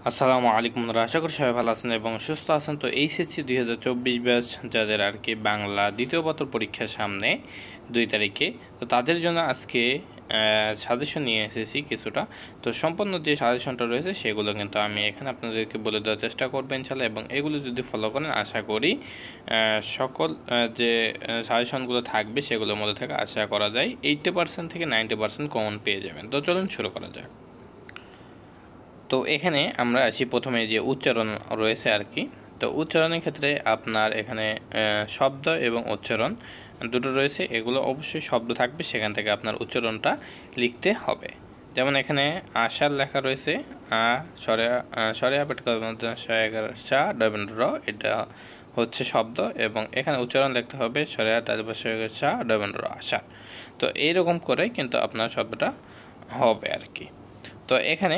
আসসালামু আলাইকুম বন্ধুরা, আশা করি সবাই ভালো আছেন এবং সুস্থ আছেন। তো এইচএসসি 2024 ব্যাচ যাদের আর কি বাংলা দ্বিতীয় পত্র পরীক্ষার সামনে 2 তারিখে, তো তাদের জন্য আজকে সাজেশন নিয়ে এসেছি কিছুটা। তো সম্পূর্ণ যে সাজেশনটা রয়েছে সেগুলো কিন্তু আমি এখানে আপনাদেরকে বলে দেওয়ার চেষ্টা করবো ইনশাল্লাহ, এবং এগুলো যদি ফলো করেন আশা করি সকল যে সাজেশনগুলো থাকবে সেগুলোর মধ্যে থেকে আশা করা যায় 80% থেকে 90% কমন পেয়ে যাবেন। তো চলুন শুরু করা যাক। তো এখানে আমরা আসি প্রথমে যে উচ্চারণ রয়েছে আর কি। তো উচ্চারণের ক্ষেত্রে আপনার এখানে শব্দ এবং উচ্চারণ দুটো রয়েছে, এগুলো অবশ্যই শব্দ থাকবে, সেখান থেকে আপনার উচ্চারণটা লিখতে হবে। যেমন এখানে আশার লেখা রয়েছে আ সরেয়া পেটকার সা ডবেন্দ্র র, এটা হচ্ছে শব্দ, এবং এখানে উচ্চারণ লিখতে হবে সরেয়া সা ডবেন্দ্র আশা। তো এইরকম করে কিন্তু আপনার শব্দটা হবে আর কি। তো এখানে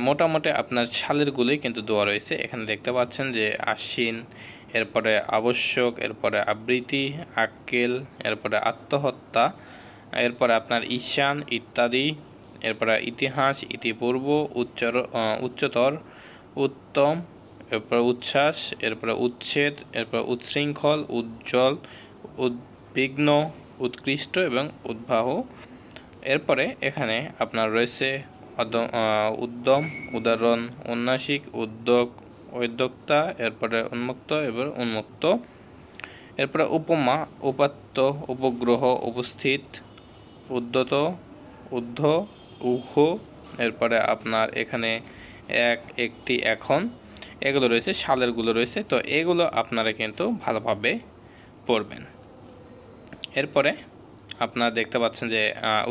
মোটামুটি আপনার সালেরগুলোই কিন্তু দেওয়া রয়েছে। এখানে দেখতে পাচ্ছেন যে আশ্বিন, এরপরে আবশ্যক, এরপরে আবৃত্তি, আক্কেল, এরপরে আত্মহত্যা, এরপরে আপনার ঈশান ইত্যাদি, এরপরে ইতিহাস, ইতিপূর্ব, উচ্চতর, উত্তম, এরপরে উচ্ছ্বাস, এরপরে উচ্ছেদ, এরপর উচ্ছৃঙ্খল, উজ্জ্বল, উদ্বিগ্ন, উৎকৃষ্ট এবং উদ্বাহ। এরপরে এখানে আপনার রয়েছে উদ্যম, উদাহরণ, উন্নাসিক, উদ্যোগ, উদ্যোক্তা, এরপরে উন্মুক্ত এবার উন্মুক্ত, এরপরে উপমা, উপাত্ত, উপগ্রহ, উপস্থিত, উদ্যত, ঊর্ধ্ব, উহ, এরপরে আপনার এখানে একটি, এখন, এগুলো রয়েছে, সালেরগুলো রয়েছে। তো এগুলো আপনারা কিন্তু ভালোভাবে পড়বেন। এরপরে আপনারা দেখতে পাচ্ছেন যে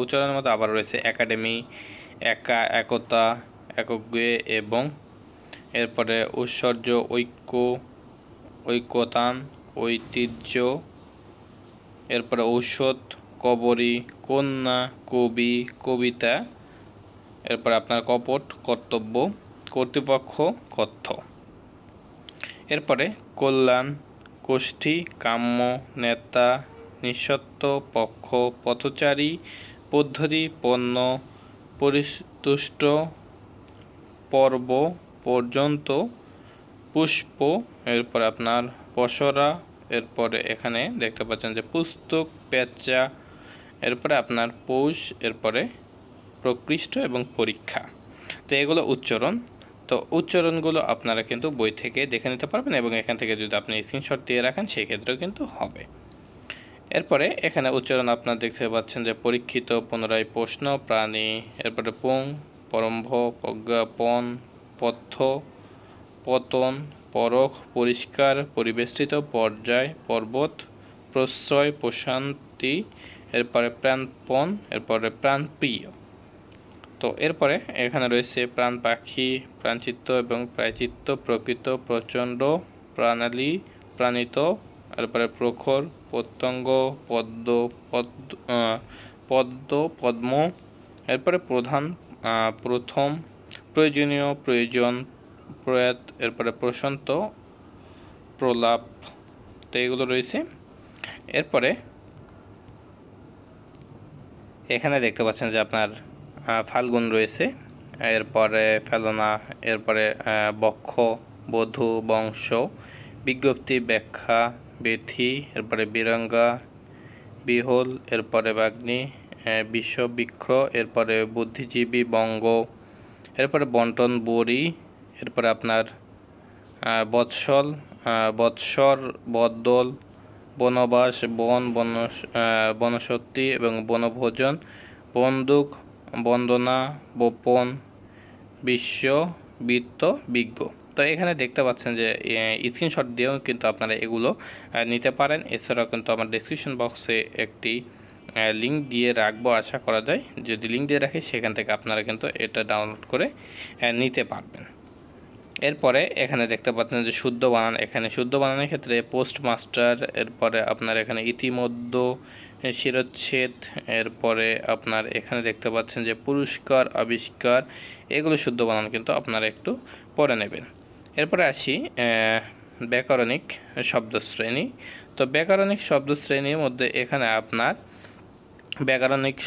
উচ্চারণের মধ্যে আবার রয়েছে একাডেমি, একা, একতা, একজ্ঞে এবং, এরপরে ঐশ্বর্য, ঐক্য, ঐকতান, ঐতিহ্য, এরপরে ঔষধ, কবরী, কন্যা, কবি, কবিতা, এরপরে আপনার কপট, কর্তব্য, কর্তৃপক্ষ, কথ্য, এরপরে কল্যাণ, কোষ্ঠী, কাম্য, নেতা, নিঃসত্ব, পক্ষ, পথচারী, পদ্ধতি, পণ্য, পরিতুষ্ট, পর্ব, পর্যন্ত, পুষ্প, এরপর আপনার পসরা, এরপরে এখানে দেখতে পাচ্ছেন যে পুস্তক, পেঁচা, এরপরে আপনার পৌষ, এরপরে প্রকৃষ্ট এবং পরীক্ষা। তো এগুলো উচ্চারণ। তো উচ্চারণগুলো আপনারা কিন্তু বই থেকে দেখে নিতে পারবেন, এবং এখান থেকে যদি আপনি স্ক্রিনশট দিয়ে রাখেন সেই ক্ষেত্রেও কিন্তু হবে। এরপরে এখানে উচ্চারণ আপনারা দেখতে পাচ্ছেন যে পরীক্ষিত, পুনরায়, প্রশ্ন, প্রাণী, এরপরে পুং, পরম্ভ, প্রজ্ঞাপন, পথ্য, পতন, পরখ, পরিষ্কার, পরিবেষ্টিত, পর্যায়, পর্বত, প্রশ্রয়, প্রশান্তি, এরপরে প্রাণপণ, এরপরে প্রাণপ্রিয়। তো এরপরে এখানে রয়েছে প্রাণ পাখি, প্রাণচিত্ত এবং প্রায়চিত্ত, প্রকৃত, প্রচণ্ড, প্রাণালী, প্রাণিত, এরপরে প্রখর, প্রত্যঙ্গ, পদ্ম, পদ্ম, পদ্ম, এরপরে প্রধান, প্রথম, প্রয়োজনীয়, প্রয়োজন, প্রয়াত, এরপরে প্রশান্ত, প্রলাপ। তো এগুলো রয়েছে। এরপরে এখানে দেখতে পাচ্ছেন যে আপনার ফাল্গুন রয়েছে, এরপরে ফেলনা, এরপরে বক্ষ, বধূ, বংশ, বিজ্ঞপ্তি, ব্যাখ্যা, বেথি, এরপরে বীরাঙ্গা, বিহল, এরপরে বাগ্নি, বিশ্ববিক্ষ, এরপরে বুদ্ধিজীবী, বঙ্গ, এরপরে বন্টন, বড়ি, এরপরে আপনার বৎসল, বৎসর, বদল, বনবাস, বনসত্যি এবং বনভোজন, বন্দুক, বন্দনা, বোপন, বিশ্ব, বৃত্ত, বিজ্ঞ। তো এখানে দেখতে পাচ্ছেন যে স্ক্রিনশট দিয়েও কিন্তু আপনারা এগুলো নিতে পারেন। এছাড়াও কিন্তু আমার ডেসক্রিপশন বক্সে একটি লিঙ্ক দিয়ে রাখবো, আশা করা যায় যদি লিঙ্ক দিয়ে রাখি সেখান থেকে আপনারা কিন্তু এটা ডাউনলোড করে নিতে পারবেন। এরপরে এখানে দেখতে পাচ্ছেন যে শুদ্ধ বানান। এখানে শুদ্ধ বানানের ক্ষেত্রে পোস্টমাস্টার, এরপরে আপনার এখানে ইতিমধ্যে, শিরচ্ছেদ, এরপরে আপনার এখানে দেখতে পাচ্ছেন যে পুরস্কার, আবিষ্কার, এগুলো শুদ্ধ বানান কিন্তু আপনারা একটু পড়ে নেবেন। এরপরে আসি ব্যাকরণিক শব্দশ্রেণী। তো ব্যাকরণিক শব্দশ্রেণীর মধ্যে এখানে আপনার ব্যাকরণিক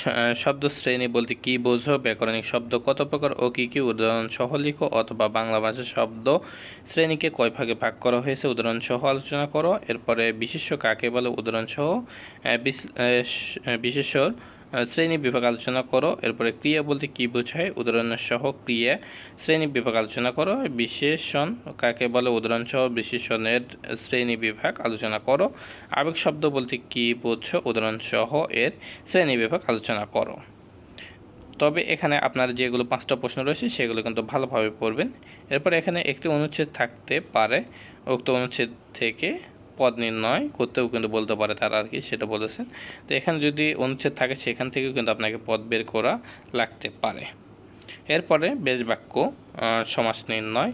শব্দ শ্রেণী বলতে কি বোঝো? ব্যাকরণিক শব্দ কত প্রকার ও কী কী? উদাহরণ সহ লিখো। অথবা বাংলা ভাষার শব্দ শ্রেণীকে কয় ভাগে ভাগ করা হয়েছে? উদাহরণ সহ আলোচনা করো। এরপরে বিশেষ্য কাকে বলে? উদাহরণ সহ বিশেষ্যর শ্রেণী বিভাগ আলোচনা করো। এরপরে ক্রিয়া বলতে কি বোঝায়? উদাহরণ সহ ক্রিয়া শ্রেণী বিভাগ আলোচনা করো। বিশেষণ কাকে বলে? উদাহরণ সহ বিশেষণের শ্রেণী বিভাগ আলোচনা করো। আবেগ শব্দ বলতে কি বোঝো? উদাহরণ সহ এর শ্রেণী বিভাগ আলোচনা করো। তবে এখানে আপনার যেগুলো 5টা প্রশ্ন রয়েছে সেগুলো কিন্তু ভালোভাবে পড়বেন। এরপর এখানে একটি অনুচ্ছেদ থাকতে পারে, উক্ত অনুচ্ছেদ থেকে পদ নির্ণয় করতেও কিন্তু বলতে পারে তারা আর কি, সেটা বলেছেন। তো এখানে যদি অনুচ্ছেদ থাকে সেখান থেকেও কিন্তু আপনাকে পদ বের করা লাগতে পারে। এরপরে বেশ বাক্য সমাস নির্ণয়।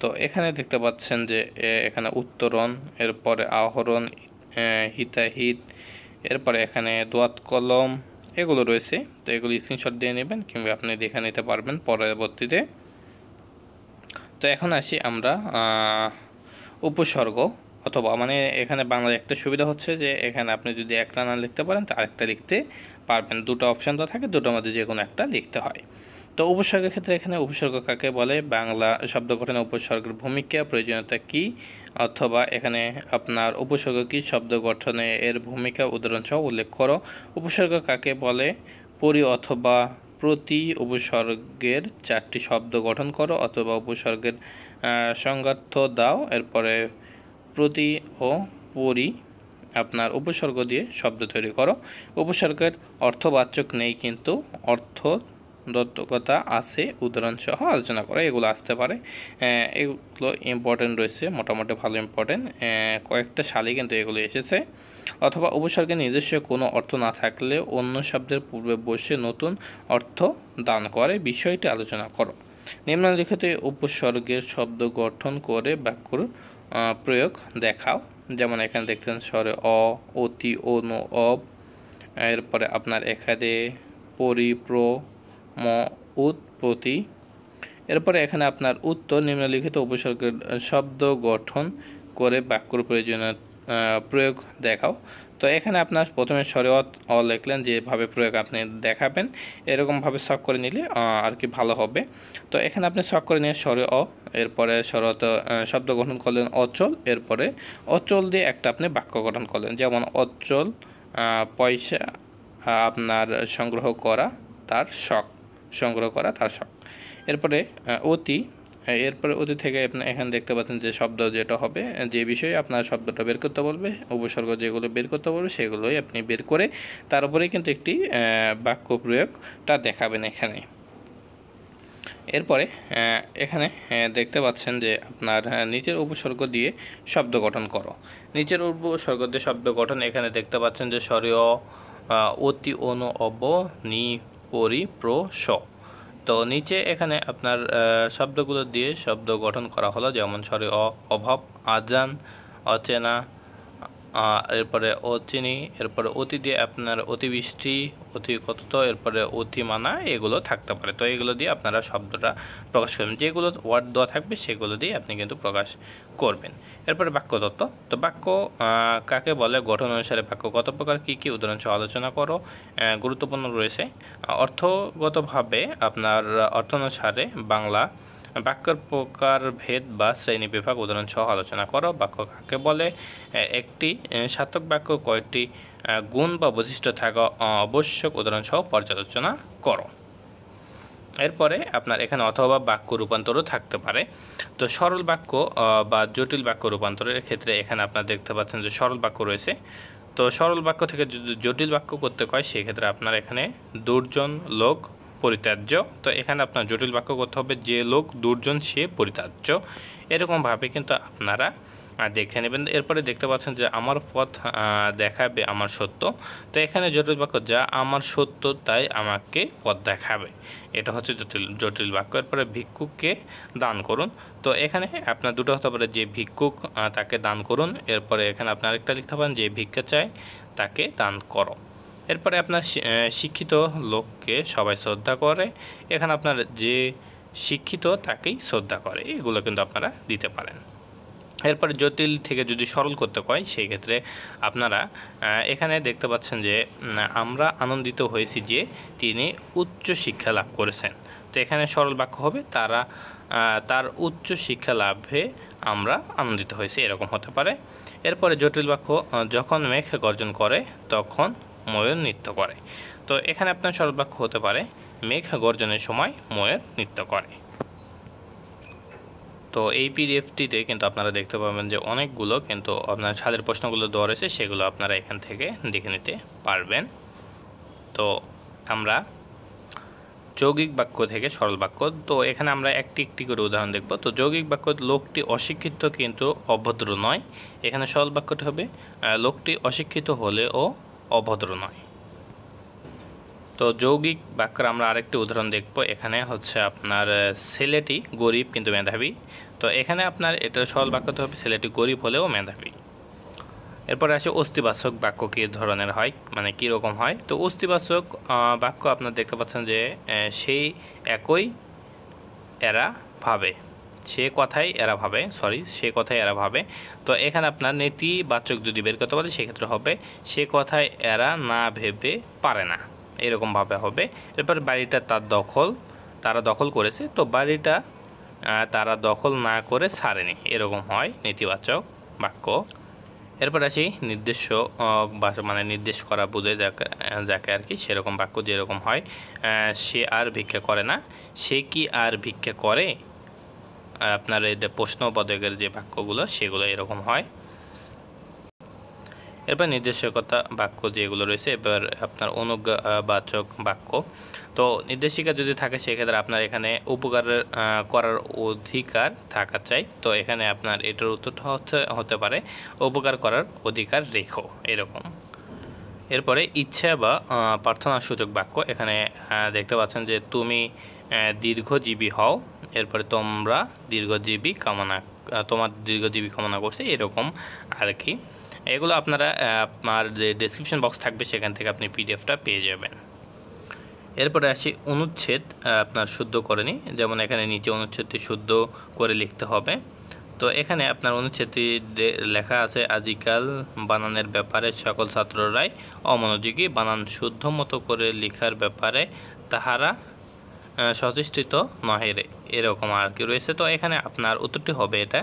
তো এখানে দেখতে পাচ্ছেন যে এখানে উত্তরণ, এরপরে আহরণ, হিতাহিত, এরপরে এখানে দোয়াত কলম এগুলো রয়েছে। তো এগুলো স্ক্রিনশট দিয়ে নেবেন কিংবা আপনি দেখে নিতে পারবেন পরবর্তীতে। তো এখন আসি আমরা উপসর্গ অথবা মানে এখানে বাংলায় একটা সুবিধা হচ্ছে যে এখানে আপনি যদি একটা না লিখতে পারেন তো আরেকটা লিখতে পারবেন। দুটো অপশান তো থাকে, দুটোর মধ্যে যে কোনো একটা লিখতে হয়। তো উপসর্গের ক্ষেত্রে এখানে উপসর্গ কাকে বলে? বাংলা শব্দ গঠনে উপসর্গের ভূমিকা, প্রয়োজনীয়তা কী? অথবা এখানে আপনার উপসর্গ কী, শব্দ গঠনে এর ভূমিকা উদাহরণ সহ উল্লেখ করো। উপসর্গ কাকে বলে? পরি অথবা প্রতি উপসর্গের 4টি শব্দ গঠন করো অথবা উপসর্গের সংজ্ঞার্থ দাও। এরপরে প্রতি ও পরি আপনার উপসর্গ দিয়ে শব্দ তৈরি করো। উপসর্গের অর্থবাচক নেই কিন্তু অর্থদত্তকতা আছে, উদাহরণ সহ আলোচনা করো। এগুলো আসতে পারে, এগুলো ইম্পর্টেন্ট রয়েছে, মোটামুটি ভালো ইম্পর্টেন্ট, কয়েকটা সালে কিন্তু এগুলো এসেছে। অথবা উপসর্গের নিজস্ব কোনো অর্থ না থাকলে অন্য শব্দের পূর্বে বসে নতুন অর্থ দান করে, বিষয়টি আলোচনা করো। নিম্নলিখিত উপসর্গের শব্দ গঠন করে বাক্যর প্রয়োগ দেখাও। যেমন এখানে দেখতেন স্বরে অ, অতি, অনু, অব। এরপরে আপনার এখানে পরি, প্র, ম, উৎ, প্রতি। এরপরে এখানে আপনার উত্তর নিম্নলিখিত উপসর্গের শব্দ গঠন করে বাক্যর প্রয়োজনীয় প্রয়োগ দেখাও। তো এখানে আপনার প্রথমে স্বরে অ লিখলেন, যেভাবে প্রয়োগ আপনি দেখাবেন এরকমভাবে শখ করে নিলে আর কি ভালো হবে। তো এখানে আপনি শখ করে নিয়ে স্বরে অ, এরপরে স্বরত শব্দ গঠন করলেন অচল, এরপরে অচল দিয়ে একটা আপনি বাক্য গঠন করলেন। যেমন অচল পয়সা আপনার সংগ্রহ করা তার শখ, সংগ্রহ করা তার শখ। এরপরে অতি, এরপরে অতি থেকে আপনি এখানে দেখতে পাচ্ছেন যে শব্দ যেটা হবে, যে বিষয়ে আপনার শব্দটা বের করতে বলবে, উপসর্গ যেগুলো বের করতে বলবে সেগুলোই আপনি বের করে তার উপরেই কিন্তু একটি বাক্য প্রয়োগটা দেখাবেন এখানে। এরপরে এখানে দেখতে পাচ্ছেন যে আপনার নিচের উপসর্গ দিয়ে শব্দ গঠন করো। নিচের উপসর্গ দিয়ে শব্দ গঠন এখানে দেখতে পাচ্ছেন যে স্বরীয় অতি, অনু, অব, নি, পরি, প্র, স। তো নিচে এখানে আপনার শব্দগুলো দিয়ে শব্দ গঠন করা হলো, যেমন স্বরে অভাব, আজান, অচেনা, এরপরে অচিনি, এরপরে অতি দিয়ে আপনার অতিবৃষ্টি, অতি কত, এরপরে অতিমানা এগুলো থাকতে পারে। তো এগুলো দিয়ে আপনারা শব্দটা প্রকাশ করবেন, যেগুলো ওয়ার্ড দেওয়া থাকবে সেগুলো দিয়ে আপনি কিন্তু প্রকাশ করবেন। এরপরে বাক্যতত্ত্ব। তো বাক্য কাকে বলে? গঠন অনুসারে বাক্য কত প্রকার, কী কী? উদাহরণ সহ আলোচনা করো। গুরুত্বপূর্ণ রয়েছে। অর্থগতভাবে আপনার অর্থ অনুসারে বাংলা বাক্যের প্রকার ভেদ বা শ্রেণী বিভাগ উদাহরণ সহ আলোচনা করো। বাক্য কাকে বলে? একটি সার্থক বাক্য কয়টি গুণ বা বৈশিষ্ট্য থাকা আবশ্যক, উদাহরণ সহ পর্যালোচনা করো। এরপরে আপনার এখানে অথবা বাক্য রূপান্তরও থাকতে পারে। তো সরল বাক্য বা জটিল বাক্য রূপান্তরের ক্ষেত্রে এখানে আপনারা দেখতে পাচ্ছেন যে সরল বাক্য রয়েছে। তো সরল বাক্য থেকে যদি জটিল বাক্য করতে হয় সেক্ষেত্রে আপনার এখানে দুর্জন লোক পরিত্যাজ্য। তো এখানে আপনার জটিল বাক্য করতে হবে যে লোক দুর্জন সে পরিত্যাজ্য, এরকমভাবে কিন্তু আপনারা দেখে নেবেন। এরপরে দেখতে পাচ্ছেন যে আমার পথ দেখাবে আমার সত্য। তো এখানে জটিল বাক্য যা আমার সত্য তাই আমাকে পথ দেখাবে, এটা হচ্ছে জটিল বাক্য। এরপরে ভিক্ষুককে দান করুন। তো এখানে আপনার দুটো হতে পারে, যে ভিক্ষুক তাকে দান করুন। এরপরে এখানে আপনার আরেকটা লিখতে পারেন যে ভিক্ষা চায় তাকে দান করো। এরপরে আপনার শিক্ষিত লোককে সবাই শ্রদ্ধা করে, এখানে আপনার যে শিক্ষিত তাকেই শ্রদ্ধা করে, এগুলো কিন্তু আপনারা দিতে পারেন। এরপরে জটিল থেকে যদি সরল করতে হয় সেই ক্ষেত্রে আপনারা এখানে দেখতে পাচ্ছেন যে আমরা আনন্দিত হয়েছি যে তিনি উচ্চ শিক্ষা লাভ করেছেন। তো এখানে সরল বাক্য হবে তার উচ্চ শিক্ষা লাভে আমরা আনন্দিত হয়েছি, এরকম হতে পারে। এরপরে জটিল বাক্য, যখন মেঘ গর্জন করে তখন ময়ূর নৃত্য করে। তো এখানে আপনার সরল বাক্য হতে পারে মেঘ গর্জনের সময় ময়ূর নৃত্য করে। তো এই পিডিএফটিতে কিন্তু আপনারা দেখতে পাবেন যে অনেকগুলো কিন্তু আপনার ছাদের প্রশ্নগুলো দেওয়া রয়েছে, সেগুলো আপনারা এখান থেকে দেখে নিতে পারবেন। তো আমরা যৌগিক বাক্য থেকে সরল বাক্য, তো এখানে আমরা একটি একটি করে উদাহরণ দেখব। তো যৌগিক বাক্য, লোকটি অশিক্ষিত কিন্তু অভদ্র নয়। এখানে সরল বাক্যটি হবে লোকটি অশিক্ষিত হলেও অভদ্র নয়। তো যৌগিক বাক্যের আমরা আরেকটি উদাহরণ দেখব। এখানে হচ্ছে আপনার ছেলেটি গরিব কিন্তু মেধাবী। তো এখানে আপনার এটা সরল বাক্যতে হবে ছেলেটি গরিব হলেও মেধাবী। এরপরে আসে অস্তিবাচক বাক্য কী ধরনের হয়, মানে কী রকম হয়। তো অস্তিবাচক বাক্য আপনারা দেখতে পাচ্ছেন যে সেই একই এরা ভাবে, সে কথাই এরা ভাবে। তো এখানে আপনার নেতিবাচক যদি বের করতে পারে সেক্ষেত্রে হবে সে কথায় এরা না ভেবে পারে না, এরকমভাবে হবে। এরপর বাড়িটা তারা দখল করেছে, তো বাড়িটা তারা দখল না করে ছাড়েনি, এরকম হয় নেতিবাচক বাক্য। এরপর আসি নির্দেশ্য মানে নির্দেশ করা বোঝে যাকে আর কি, সেরকম বাক্য যেরকম হয় সে আর ভিক্ষা করে না, সে কি আর ভিক্ষা করে। আপনার এই প্রশ্নবোধকের যে বাক্যগুলো সেগুলো এরকম হয়। এরপর নির্দেশকতা বাক্য যেগুলো রয়েছে, এবার আপনার অনুজ্ঞাবাচক বাক্য। তো নির্দেশিকা যদি থাকে সেক্ষেত্রে আপনার এখানে উপকার করার অধিকার থাকা চাই। তো এখানে আপনার এটার উত্তরটা হতে পারে উপকার করার অধিকার রেখো, এরকম। এরপরে ইচ্ছা বা প্রার্থনা সূচক বাক্য, এখানে দেখতে পাচ্ছেন যে তুমি দীর্ঘজীবী হও, এরপরে তোমার দীর্ঘজীবী কামনা করছে, এরকম আর কি। এগুলো আপনারা আপনার যে ডেসক্রিপশন বক্স থাকবে সেখান থেকে আপনি পিডিএফটা পেয়ে যাবেন। এরপরে আসি অনুচ্ছেদ আপনার শুদ্ধ করে নিই, যেমন এখানে নিচে অনুচ্ছেদটি শুদ্ধ করে লিখতে হবে। তো এখানে আপনার অনুচ্ছেদটি লেখা আছে আজকাল বানানের ব্যাপারে সকল ছাত্ররাই অমনোযোগী, বানান শুদ্ধ মতো করে লেখার ব্যাপারে তাহারা সচেষ্ট নহে রে, এরকম আর কি রয়েছে। তো এখানে আপনার উত্তরটি হবে এটা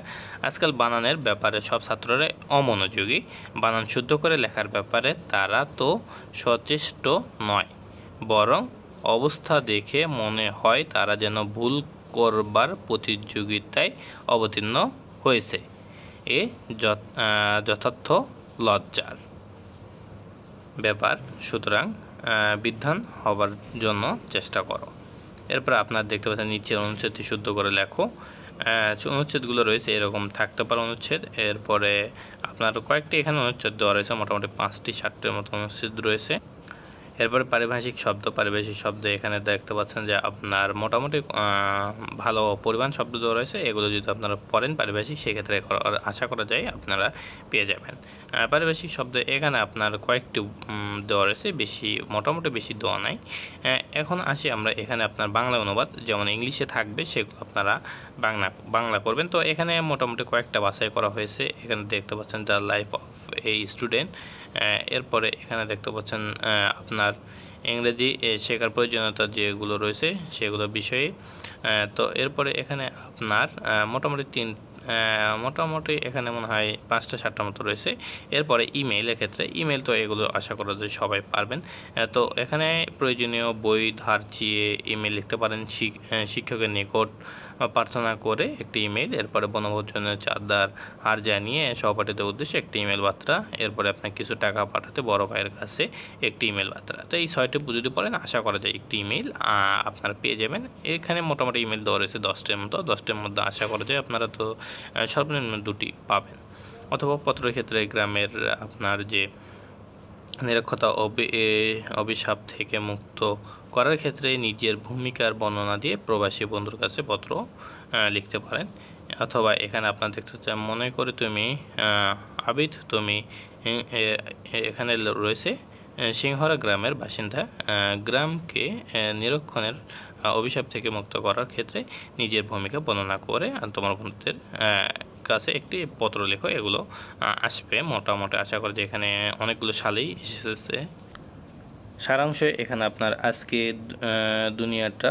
আজকাল বানানের ব্যাপারে সব ছাত্ররাই অমনোযোগী, বানান শুদ্ধ করে লেখার ব্যাপারে তারা তো সচেষ্ট নয়, বরং অবস্থা দেখে মনে হয় তারা যেন ভুল করবার প্রতিযোগিতায় অবতীর্ণ হয়েছে, এ যথার্থ লজ্জার ব্যাপার, সুতরাং বিদ্বান হবার জন্য চেষ্টা করো। এরপর আপনার দেখতে পাচ্ছেন নিচে অনুচ্ছেদটি শুদ্ধ করে লেখো। অনুচ্ছেদগুলো রয়েছে এরকম থাকতে পারে অনুচ্ছেদ। এরপরে আপনার কয়েকটি এখানে অনুচ্ছেদ দেওয়া রয়েছে, মোটামুটি 5টি-7টির মতো অনুচ্ছেদ রয়েছে। এরপরে পারিভাষিক শব্দ এখানে দেখতে পাচ্ছেন যে আপনার মোটামুটি ভালো পরিমাণ শব্দ দেওয়া রয়েছে। এগুলো যদি আপনারা পড়েন পারিভাষিক, সেক্ষেত্রে আশা করা যায় আপনারা পেয়ে যাবেন। পারিভাষিক শব্দ এখানে আপনার কয়েকটি দেওয়া রয়েছে, মোটামুটি বেশি দেওয়া নাই। এখন আসি আমরা এখানে আপনার বাংলা অনুবাদ, যেমন ইংলিশে থাকবে সেগুলো আপনারা বাংলা করবেন। তো এখানে মোটামুটি কয়েকটা বাছাই করা হয়েছে। এখানে দেখতে পাচ্ছেন the life of a student. এরপরে এখানে দেখতে পাচ্ছেন আপনার ইংরেজি শেখার প্রয়োজনীয়তা যেগুলো রয়েছে সেগুলো বিষয়ে। তো এরপরে এখানে আপনার মোটামুটি এখানে মনে হয় 5টা-7টার মতো রয়েছে। এরপরে ইমেইলের ক্ষেত্রে ইমেইল তো এগুলো আশা করা যায় সবাই পারবেন। তো এখানে প্রয়োজনীয় বই ধার চেয়ে ইমেইল লিখতে পারেন, শিক্ষকের নিকট প্রার্থনা করে একটি ইমেইল, এরপরে বনভোজনের চাঁদার হার জানিয়ে সহপাঠীদের উদ্দেশ্যে একটি ইমেল বার্তা, এরপরে আপনার কিছু টাকা পাঠাতে বড় ভাইয়ের কাছে একটি ইমেল বার্তা। তো এই 6টি যদি পড়েন আশা করা যায় একটি ইমেইল আপনারা পেয়ে যাবেন। এখানে মোটামুটি ইমেল দেওয়া রয়েছে 10টির মতো, 10টির মধ্যে আশা করা যায় আপনারা তো সর্বনিম্ন 2টি পাবেন। অথবা পত্রের ক্ষেত্রে গ্রামের আপনার যে নিরক্ষরতা অভিশাপ থেকে মুক্ত করার ক্ষেত্রে নিজের ভূমিকার বর্ণনা দিয়ে প্রবাসী বন্ধুর কাছে পত্র লিখতে পারেন। অথবা এখানে আপনার দেখতে চান মনে করে তুমি আবিদ, তুমি এখানে রয়েছে সিংহরা গ্রামের বাসিন্দা, গ্রামকে নিরক্ষণের অভিশাপ থেকে মুক্ত করার ক্ষেত্রে নিজের ভূমিকা বর্ণনা করে তোমার বন্ধুদের কাছে একটি পত্র লেখো, এগুলো আসবে মোটামুটি। আশা করি যে এখানে অনেকগুলো সালেই এসেছে। সারাংশে এখানে আপনার আজকে দুনিয়াটা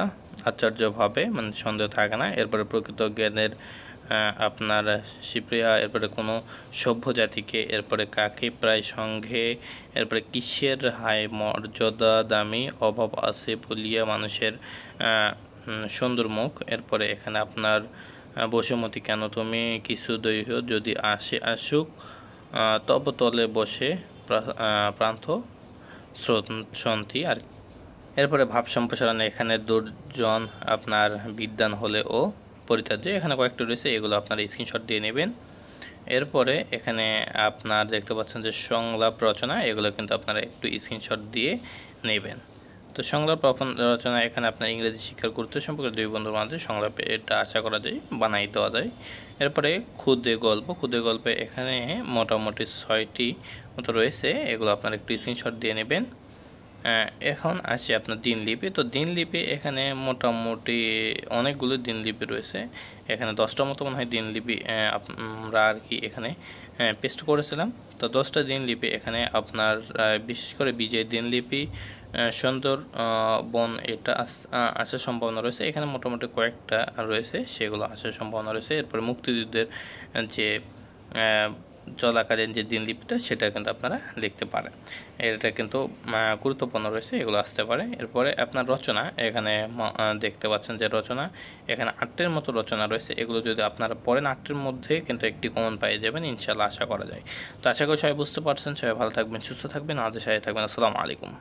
আশ্চর্যভাবে মানে সন্দেহ থাকে না। এরপরে প্রকৃত জ্ঞানের আপনার শিপ্রিয়া, এরপরে কোনো সভ্য জাতিকে, এরপরে কাকে প্রায় সঙ্গে, এরপরে কিসের হায় মর্যাদা দামি অভাব আছে বলিয়া মানুষের সুন্দর মুখ, এরপরে এখানে আপনার বসুমতী কেন তুমি কিছু দৈহ যদি আসে আসুক তব তলে বসে প্রান্ত সন্তি। আর এরপরে ভাব সম্প্রসারণে এখানে দুর্জন আপনার বিদ্যান হলে ও পরিত্যাজ্য, এখানে কয়েকটা রয়েছে, এগুলো আপনারা স্ক্রিনশট দিয়ে নেবেন। এরপরে এখানে আপনার দেখতে পাচ্ছেন যে সংলাপ রচনা, এগুলো কিন্তু আপনারা একটু স্ক্রিনশট দিয়ে নেবেন। তো সংলাপ রচনা এখানে আপনার ইংরেজি শিক্ষার গুরুত্ব সম্পর্কে দুই বন্ধুর মাঝে সংলাপ, এটা আশা করা যায় বানাই দেওয়া যায়। এরপরে ক্ষুদে গল্পে এখানে মোটামুটি 6টি মতো রয়েছে, এগুলো আপনারা একটু স্ক্রিনশট দিয়ে নেবেন। এখন আসি আপনার দিনলিপি। তো দিনলিপি এখানে মোটামুটি অনেকগুলো দিনলিপি রয়েছে, এখানে 10টার মতো মনে হয় দিনলিপি আমরা আর কি এখানে পেস্ট করেছিলাম। তো 10টা দিনলিপি এখানে আপনার বিশেষ করে বিজয় দিনলিপি, সুন্দর বন, এটা আসার সম্ভাবনা রয়েছে। এখানে মোটামুটি কয়েকটা রয়েছে, সেগুলো আসার সম্ভাবনা রয়েছে। এরপরে মুক্তিযুদ্ধের যে চলাকালীন যে দিনলিপিটা, সেটা কিন্তু আপনারা লিখতে পারেন, এটা কিন্তু গুরুত্বপূর্ণ রয়েছে, এগুলো আসতে পারে। এরপরে আপনার রচনা, এখানে দেখতে পাচ্ছেন যে রচনা এখানে 8টির মতো রচনা রয়েছে, এগুলো যদি আপনারা পড়েন 8টির মধ্যে কিন্তু একটি কমন পেয়ে যাবেন ইনশাআল্লাহ, আশা করা যায়। তো আশা করি সবাই বুঝতে পারছেন। সবাই ভালো থাকবেন, সুস্থ থাকবেন, আমাদের সাথে থাকবেন। আসসালামু আলাইকুম।